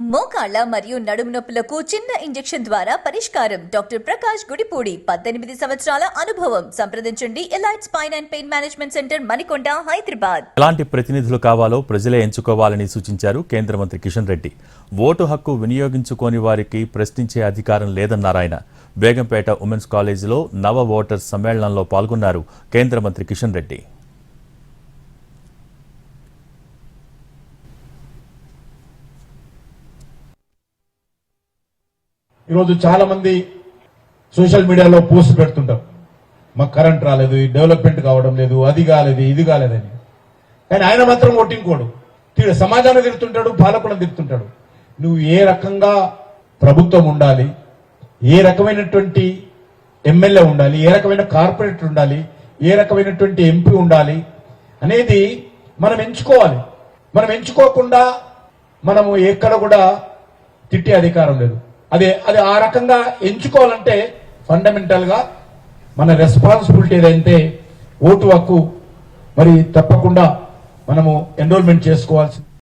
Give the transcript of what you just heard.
మోకాళ్ళ మరియు నడుము నొప్పులకు చిన్న ఇంజెక్షన్ ద్వారా పరిష్కారం. డాక్టర్ ప్రకాష్ గుడిపూడి 18 సంవత్సరాల అనుభవం. సంప్రదించండి elite spine and pain management centre, Manikonda, Hyderabad. ఎలాంటి ప్రతినిధులు కావాలో ప్రజలే ఎంచుకోవాలని సూచించారు కేంద్ర మంత్రి కిషన్ రెడ్డి. ఓటు హక్కు వినియోగించుకోని వారికి ప్రశ్నించే అధికారం లేదన్నారు ఆయన. బేగంపేట ఉమెన్స్ కాలేజీలో నవ ఓటర్స్ సమ్మేళనంలో పాల్గొన్నారు కేంద్ర మంత్రి కిషన్ రెడ్డి. ఈరోజు చాలా మంది సోషల్ మీడియాలో పోస్ట్ పెడుతుంటారు, మాకు కరెంట్ రాలేదు, డెవలప్మెంట్ కావడం లేదు, అది కాలేదు, ఇది కాలేదని. కానీ ఆయన మాత్రం ఓటింగ్ సమాజాన్ని తిడుతుంటాడు, పాలకులను తిడుతుంటాడు. నువ్వు ఏ రకంగా ప్రభుత్వం ఉండాలి, ఏ రకమైనటువంటి ఎమ్మెల్యే ఉండాలి, ఏ రకమైన కార్పొరేటర్ ఉండాలి, ఏ రకమైనటువంటి ఎంపీ ఉండాలి అనేది మనం ఎంచుకోవాలి. మనం ఎంచుకోకుండా మనము ఎక్కడ కూడా తిట్టే అధికారం లేదు. అది ఆ రకంగా ఎంచుకోవాలంటే ఫండమెంటల్ గా మన రెస్పాన్సిబిలిటీ ఏదైతే ఓటు హక్కు మరి తప్పకుండా మనము ఎన్రోల్మెంట్ చేసుకోవాల్సి